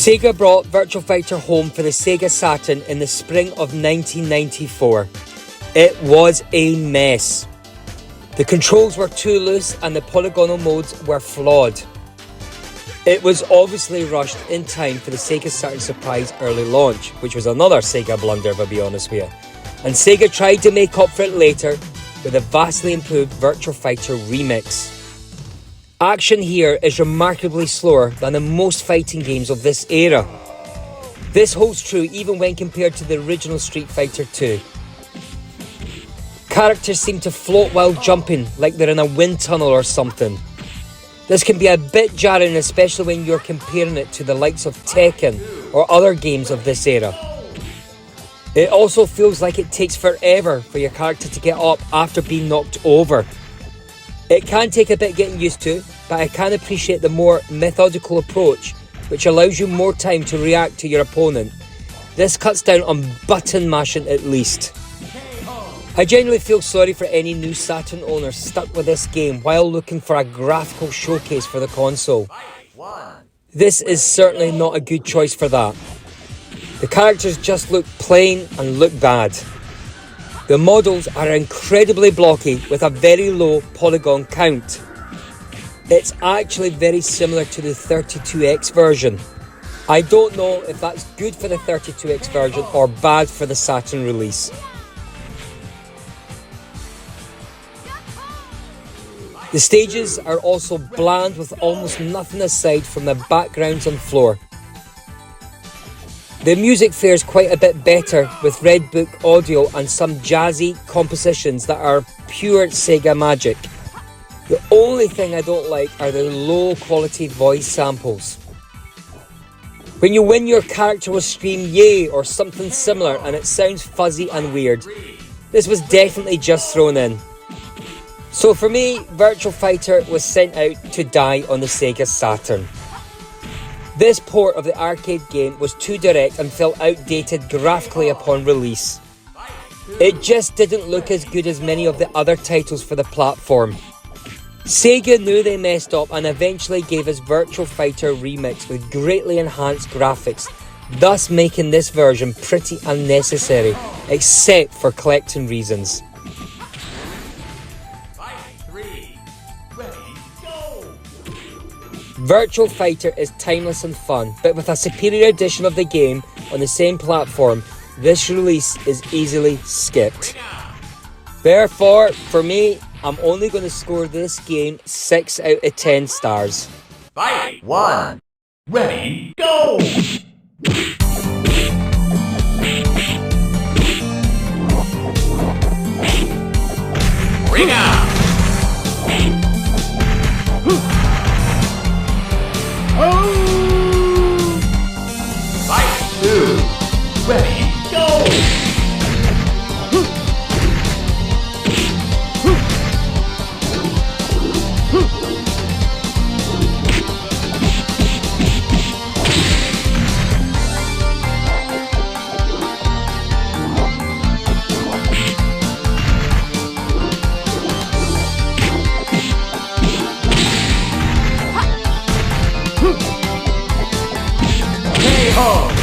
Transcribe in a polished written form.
Sega brought Virtua Fighter home for the Sega Saturn in the spring of 1994. It was a mess. The controls were too loose and the polygonal modes were flawed. It was obviously rushed in time for the Sega Saturn surprise early launch, which was another Sega blunder if I'll be honest with you. And Sega tried to make up for it later with a vastly improved Virtua Fighter remix. Action here is remarkably slower than in most fighting games of this era. This holds true even when compared to the original Street Fighter 2. Characters seem to float while jumping, like they're in a wind tunnel or something. This can be a bit jarring, especially when you're comparing it to the likes of Tekken or other games of this era. It also feels like it takes forever for your character to get up after being knocked over. It can take a bit getting used to, but I can appreciate the more methodical approach, which allows you more time to react to your opponent. This cuts down on button mashing at least. I genuinely feel sorry for any new Saturn owners stuck with this game while looking for a graphical showcase for the console. This is certainly not a good choice for that. The characters just look plain and look bad. The models are incredibly blocky with a very low polygon count. It's actually very similar to the 32X version. I don't know if that's good for the 32X version or bad for the Saturn release. The stages are also bland with almost nothing aside from the backgrounds and floor. The music fares quite a bit better with Red Book audio and some jazzy compositions that are pure Sega magic. The only thing I don't like are the low quality voice samples. When you win, your character will scream yay or something similar and it sounds fuzzy and weird. This was definitely just thrown in. So for me, Virtua Fighter was sent out to die on the Sega Saturn. This port of the arcade game was too direct and felt outdated graphically upon release. It just didn't look as good as many of the other titles for the platform. Sega knew they messed up and eventually gave us Virtua Fighter Remix with greatly enhanced graphics, thus making this version pretty unnecessary, except for collecting reasons. Virtua Fighter is timeless and fun, but with a superior edition of the game on the same platform, this release is easily skipped. Therefore, for me, I'm only going to score this game 6 out of 10 stars. Fight! 1, ready, go! Ring out! Fight! 2, ready, go! Hey ho!